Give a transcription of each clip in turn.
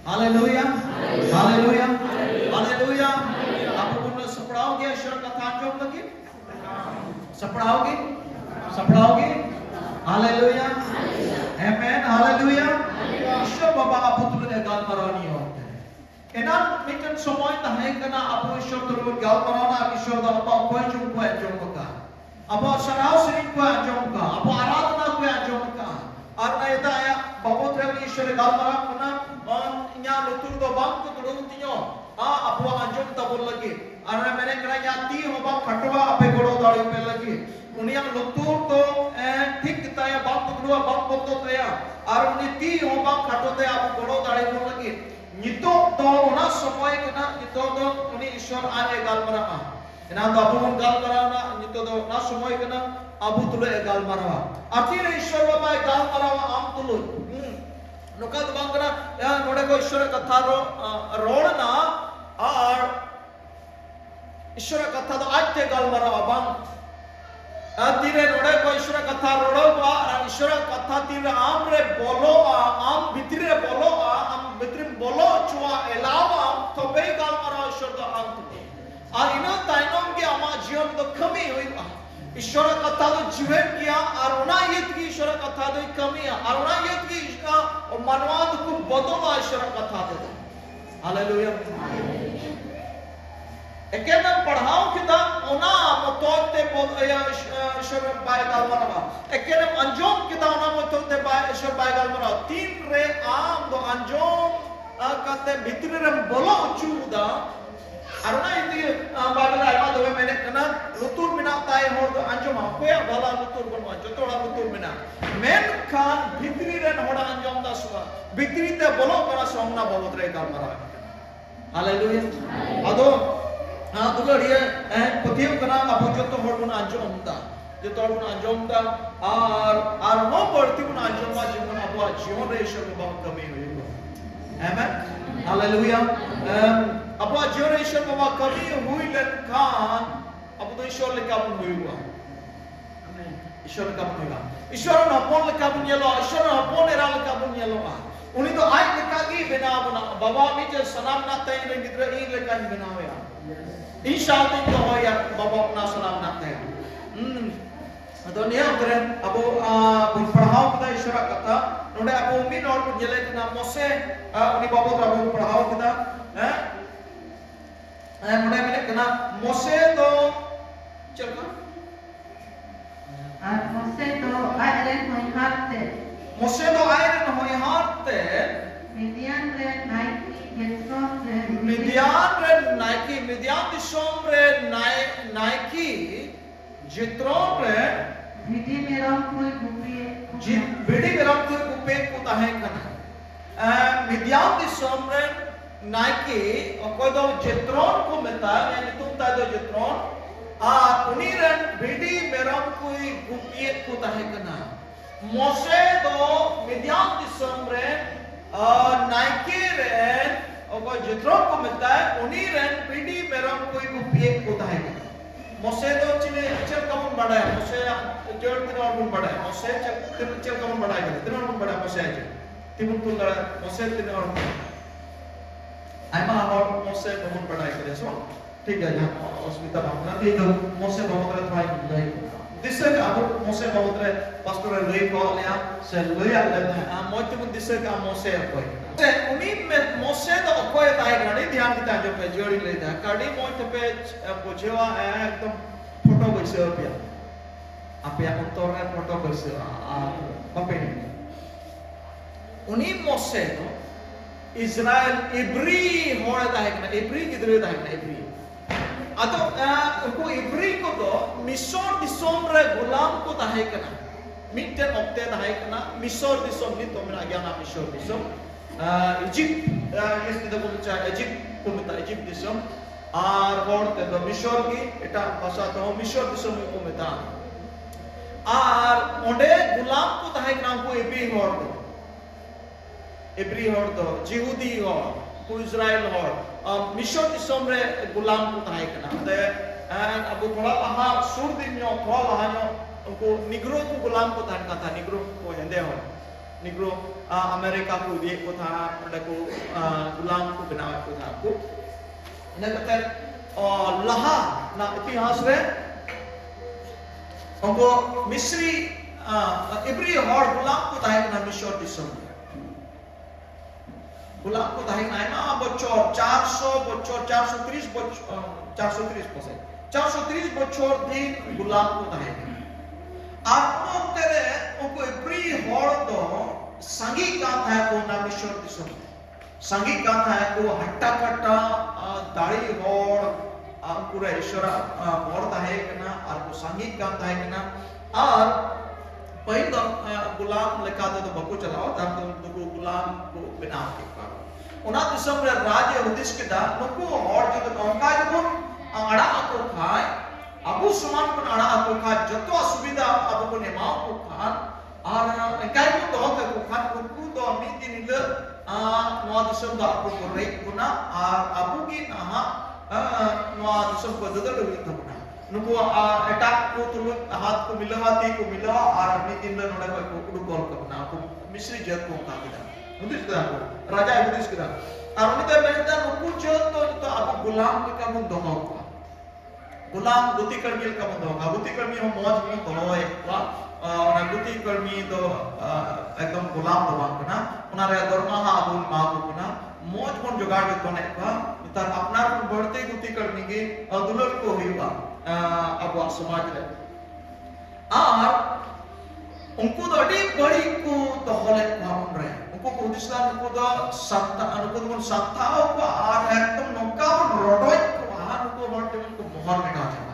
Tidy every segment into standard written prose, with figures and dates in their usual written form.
Haleluya. Haleluya. Haleluya. Apa pun sepadaoge ईश्वर कथा अंजोम लगी? sepadaoge? sepadaoge? Haleluya. Amen. Haleluya. Ishwar Baba apa tu le gal marani ho. Enan miten somoy tahay kana apo Ishwar tu gal marana Ishwar da apa ko anjom ko anjom ka. Apa sarau sering ko anjom ka. Apa aradhana ko anjom ka. Arna ita ya babot re Ishwar gal marana kuna nya lutur do bang ko tudung tinyo. Apo anjom ta bol lagi. Arna mene kena nyati ho bang khatwa ape godo dali pe lagi. Uniang lutur to ठीक kita ya bang ko tudua bang ko to ya. Ar uni ti ho bang khatote apo godo dali bol lagi. Nito to ona somoy kena nito do uni Ishwar ane gal marana. Ena do apo gal marana nito do na somoy kena abu tule gal marana. Artire Ishwar baba gal marana am tulu. Nuka tu bang kena ya node ko ईश्वर कथा रोड़ना और ईश्वर कथा तो आज ते gal marana bang. Tire node ko ईश्वर कथा रोड़ो बा ईश्वर कथा tire amre bolo am bitire bolo am bitrim bolo chua elawa to be gal marana ईश्वर तो am tu. और इना ताइनों के आमा जीवन तो कमी हुई बा. ईश्वर कथा तो जीवन किया और उना ये की ईश्वर कथा तो कमी है और उना ये की और मानवाद को बदला ईश्वर कथा दे दो. हालेलुया. एकेना पढ़ाओ किता उना मतोते ईश्वर बाय गाल मरवा. एकेना अंजोम किता उना मतोते बाय ईश्वर बाय गाल मरवा. तीन रे आम दो अंजोम कहते भीतर रे बोलो चूदा. Aruna itu Bible ayat dua mana kena lutur mina tay hor anjom aku ya bala lutur banwa jotola lutur mina men kan bhitri ren hoda anjom da suwa bhitri te bolo kana somna bolotre gal mara. Haleluya. Ado duga dia pothium kana abu joto hor bun anjom da joto hor bun anjom da ar no porti bun anjom ma jibun abu jion re ishor ba kami hoyo. Amen. Haleluya. Apa generation bawa kami hui kan apa tu ईश्वर लेकर अपन हुई हुआ. ईश्वर लेकर अपन हुआ. ईश्वर न अपन लेकर अपन ये लो. ईश्वर न अपन era लेकर अपन ये लो. उन्हीं तो आज लेकर की बिना बना बाबा नीचे सलाम नाते हैं लेकिन इधर एक लेकर ही बिना हुआ. इंशाअल्लाह तो हो यार बाबा अपना सलाम नाते हैं. तो नहीं उधर अबो बुन पढ़ाओ किता ईश्वर कथा नोड़े अबो उम्मीद और बुन जले किना मोसे उन्हीं बाबा तो अबो पढ़ाओ किता नोड़े मैंने किना मोसे तो चल कर मोसे तो आयरन होई हारते मिडियान रे दिसोम रे नाइकी जित्रोन रे भिडी मेरम कोई गुपे को ताहे कना मिडियान दिसोम रे नाइकी कोई दो जित्रोन को मिलता है यानी तुम ता दो जित्रोन उन्हीं रे भिडी मेरम कोई गुपे को ताहे कना मोसे दो मिडियान दिसोम रे नाइकी रे कोई जित्रोन को मिलता है उन्हीं रे भिडी मेरम कोई गुपे को ताहे कना. मोसे तो चिले चल कमन बड़ा है. मोसे जोड़ दिन और बुन बड़ा है. मोसे चल कमन बड़ा है. दिन और बुन बड़ा है. मोसे है तिमुन तुल लड़ा मोसे दिन और आइमा और मोसे बुन बड़ा है करे सो ठीक है. यहाँ अस्मिता भावना थी तो मोसे बहुत रहे भाई नहीं दिसे का अब मोसे बहुत रहे पास्टर ले को लिया से ले आ लेते हैं मोच तिमुन दिसे का मोसे कोई से उन्हीं में मोसे तो कोई ताई गाड़ी ध्यान किता जो पे जोड़ी ले जा गाड़ी मोच पे बुझेवा एकदम फोटो बैसे पिया apa yang untuk foto berse apa ini उन्हीं मोसे तो इज़राइल इब्री होड़ा था है ना इब्री किधर था है ना इब्री अतो उनको इब्री को तो मिस्र दिसोम रे गुलाम को था है ना मिट्टन ऑप्टे था है ना मिस्र दिसोम नहीं तो मेरा ज्ञान मिस्र दिसोम इजिप्ट इस किधर बोलते हैं इजिप्ट को मिलता इजिप्ट दिसोम आर होड़ते तो मिस्र की इटा भाषा तो मिस्र दिसोम को मिलता आर ओंडे गुलाम को था है ना को इब्री होड़ इब्री होड़ तो जिहुदी होड़ को इज़राइल होड़ मिस्र दिसोम रे गुलाम को था है ना ते अब थोड़ा आहार सुर दिन यो थोड़ा आहार यो उनको निग्रो को गुलाम को था निग्रो को हिंदे होड़ Negro Amerika ko dia ko tha pada ko gulam ko benaw ko tha ko ina kata laha na itihas re onko Misri every hor gulam ko tahe na Misor disam gulam ko tahe na bocor 400 bocor 430 bocor 430 bocor din gulam ko tahe आप तेरे उनको इब्री होड़ दो संगी का था को नामिश्वर दिसो संगी का था को हट्टा कट्टा दाढ़ी होड़ पूरा ईश्वर होड़ था है कि ना और को संगी का था है कि ना और पहले तो गुलाम लेका तो बकु चलाओ तब तो गुलाम को बिना के करो उन्हें दिसो में राज्य उदिश के दा नुको होड़ जो तो उनका जो अड़ा को खाए Abu Suman pun anak aku kan jatuh asubida abu pun emau aku kan ara engkai pun doa ke aku kan aku doa miti ni le nuah disem doa aku korek guna abu gin nuah disem ko dada lebih guna nuku etak ku tulut hat ku milawati ku milawa ara miti le nudah aku kudu kol ke guna aku Misri jat ku kan kita udis kita aku raja udis kita aru ni tu berita nuku jatuh tu abu gulam ke kamu doa aku गुलाम गुती कर्मी का बंदो का गुती कर्मी हम मौज में तो एक वा और गुती कर्मी तो एकदम गुलाम तो बांग ना उन्हारे दरमा हा अबुल मागु ना मौज मन जुगाड़ के तो एक वा इतर अपना बढ़ते गुती कर्मी के दुलर को हुआ अब समाज रे और उनको तो अड़ी बड़ी को तो होले काम रहे उनको कुदिसला उनको तो सत्ता उनको तो सत्ता को आर एकदम नौका रोडोय को आर उनको रोड को मोहर में कहा जाता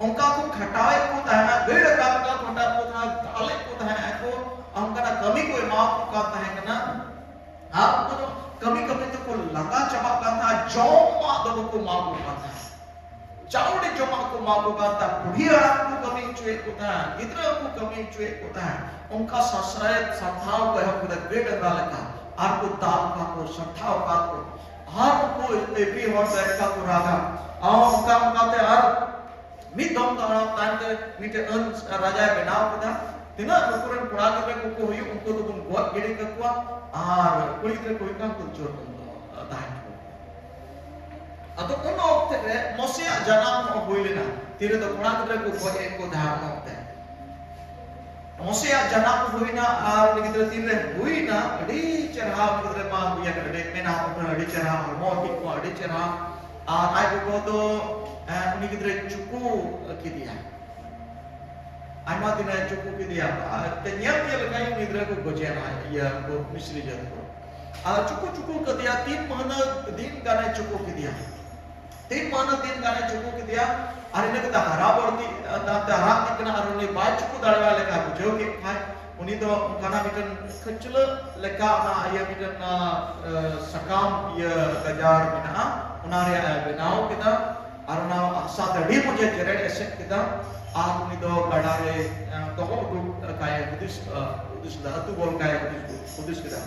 उनका को खटाए को ताना गैर काम का खटा को था ताले को था को उनका ना कमी को माफ को कहता है ना आप तो कमी कमी तो को लगा चबा का था जो मा दो को माफ को कहता है चाउडे जो मा को माफ को कहता बुढ़िया को कमी चुए को था इतना को कमी चुए को था उनका ससुराल संभाव को है पूरा गैर डाल का आपको दाल का को संभाव का को हर को एवरी हॉट का को रागा उनका कहते हर मिदम ताना तांते मिटे राजा बनाव कदा तिना नुकुरन पुरा के को हुई उनको तो बुन गोत गिड़ी ककुआ और कुड़ी के कोई काम को चोर दाई अतो उन वक्त रे मोसे जनाम होइलेना तिरे तो पुरा के को गोए को धाम होते मोसे जनाम होइना और निगिद्र तिरे होइना अडी चरहा निगिद्र मा बिया करे मेना उठन अडी चरहा मोटी को अडी चरहा आई को तो उन्हीं की तरह चुकू की दिया, आइमा दिन चुकू की दिया, तनिया क्या लगाई उन्हीं तरह को बचेना या को मिश्री जल को, चुकू कर दिया 3 महीना दिन गाने चुकू की दिया, 3 महीना दिन गाने चुकू की दिया, अरे ने कता हराब औरती, ताते हराब निकना अरुणी बाय चुकू दाढ़वा लेका बुझो के खाए, उन्हीं तो गाना बिटन खच्चल लेका ना या बिटन सकाम या गजार बिना, उनारे बनाओ किता अरुणा साथ डी मुझे जरेड ऐसे किता आप उन्हीं तो गडारे तो हो तो काय उदिस दातु बोल काय उदिस किता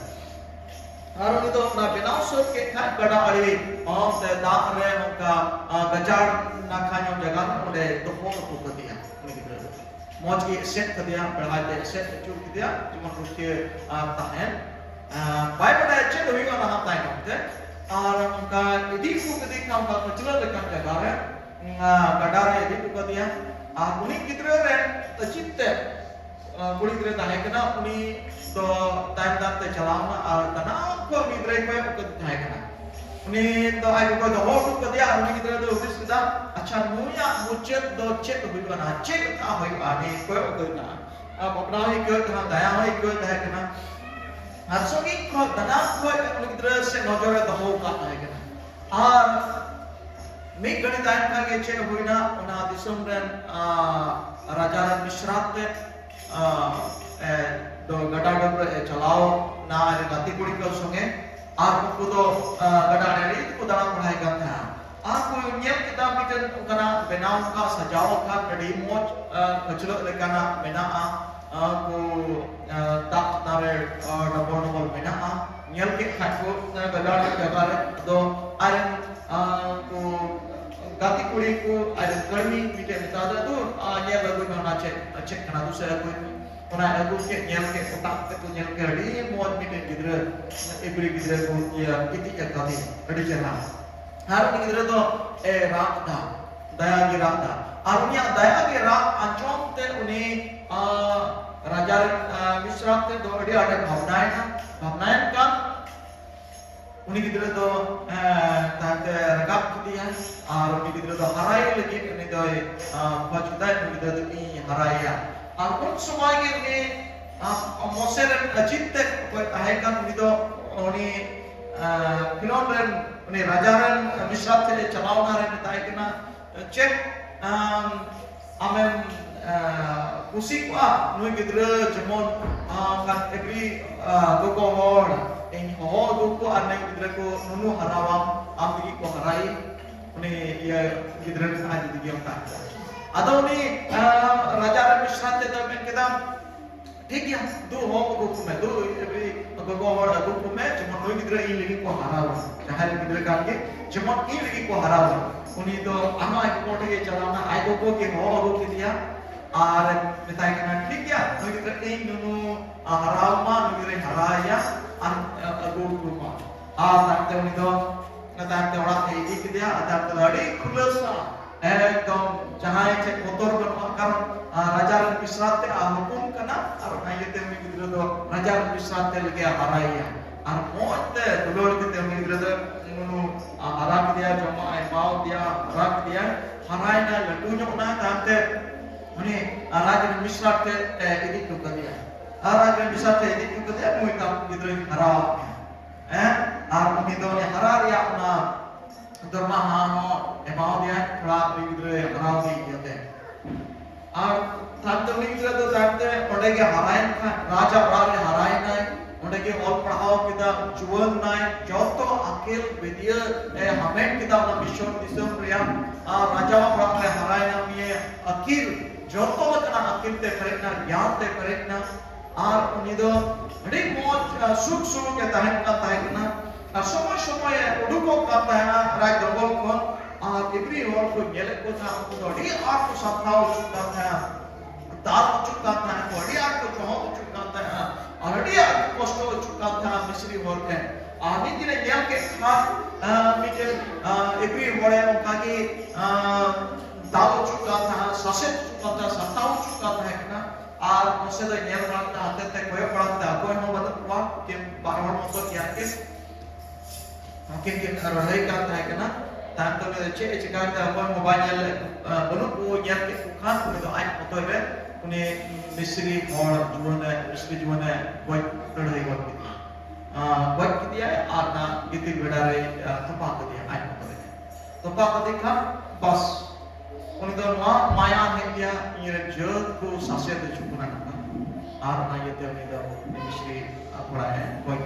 अरुणी तो ना बिनाव सोच के खाए गडा अरे ते दाग रे उनका गजार ना खाने जगह उन्हें तो हो तो दिया उन्हीं की मौज की सेट कर दिया बढ़ा दे सेट चूर कर दिया जो उसके ताहन बाय बड़ा अच्छे तो हुई वाला ताहन होते और उनका यदि को कभी काम का कचरा लेकर जगह है गडार यदि को दिया और उन्हीं कितने रे तचित्ते कुड़ी कितने ताहे के ना उन्हीं तो टाइम दांते चलाना और तना को मित्रे को ताहे के ना उन्हीं तो आई को तो हो को दिया उन्हीं कितने तो उस किता अच्छा नुया मुझे दो चेक हुई बना चेक था हुई आने को ना अब अपना ही क्यों था दया ही क्यों ताहे के ना हरसोगी को दना को उन्हीं कितने से नजर तो हो का ताहे के ना और मैं गणित टाइम का के चेक हुई ना उन्हें दिसंबर राजा मिश्रात तो गड़ा डबर चलाओ ना अरे गति कुड़ी कर संगे और को तो गड़ा ने को दाना पढ़ाई करते हैं और कोई नियम किताब बिटन कना बनाव का सजाओ का कड़ी मोच कचलो लेकाना बना को ताक तारे डबल डबल बना नियम के खाको गड़ा जगह तो अरे को गति कुड़ी को अरे कर्मी बिटे मिता दो ये लगो ना चेक चेक करना दूसरा कोई Ona aku ke nyel ke otak ke nyel ke di mod mite gidra ibri gidra ko ya iti ya kali adi cerah. Har ni gidra to rakta daya gi rakta. Arunya daya gi rak anjom te uni raja Misra te do adi ada bhavnayan kan uni gidra to tante ragap kidian uni gidra to harai lagi uni do pajutai uni gidra to I haraya. Arun semua ini Moses dan Egypt tahekan itu oni kilon dan oni rajaran Misra te chalauna ren tahekna cek amen kusik wa nui gidra jemon kan every gogo hor ini ho duku anai gidra ko nunu harawam amri ko harai oni ya gidra aja digiam ta atau ni raja Misra te men kita ठीक है दो हो group में दो गोगोवर group में जमन नोई गिदरा इ लगी को हरावा जहां गिदरा कान के जमन इ लगी को हरावा उनी तो आमा एक कोटे के चलाना आई गोगो के हो हो के दिया और बताए कि ठीक है नोई गिदरा इ नुनु हरावा नोई गिदरा हराया अन ग्रुप में ताकते उनी तो ताकते orang ini ke dia ada tadi kulasa एकदम जहां cek motor kan raja Misra te hukum kana ar ayete mi gidra do raja Misra te lagi haraya ar mote dulur te mi gidra do nunu haram dia jama ai mau dia rak dia haraina latunya na tante mane raja Misra te ini tu dia raja Misra te ini tu dia mu tam gidra haram ar mi do ne hararia na Dormahano emau dia थोड़ा इधर हराव नहीं किया और तब तो इधर तो जानते पढ़े के हरायन का राजा पढ़ाने हरायन है उन्हें के और पढ़ाओ किदा जुवन नाय जो तो अकेल विद्या हमें किदा ना मिशन दिसम प्रिया राजा पढ़ाने हरायन में अकेल जो तो बतना अकेल ते करेना ज्ञान ते करेना और उन्हें तो बड़ी मौज सुख सुख के तहन का तहना समय उड़को करता है राज दंगल कौन इब्री और को नेले को था को डी आठ को सप्ताह चुका था दाल चुका था को डी आठ को जो चुका था और डी आठ को कष्ट चुका था मिस्री वर्क है आदि दिन नेल के खास मिटे इब्री वड़े उनका की दाल चुका था ससे चुका था सप्ताह चुका था ना और मसे तो नेल रखता हाथे तक कोई पड़ता कोई हो बता के बारह मत क्या के mungkin kita rohai kan tak kena tak tahu ni cek cakap kita apa mobile belum punya kan itu air motor ber punya misri orang jualan buat rohai buat kita buat kita ya arna kita berdari tempat kita air motor tempat kita kan bas punya tu maya ni dia ini jauh ku sasya tu cukup nak arna itu ni tu misri apa buat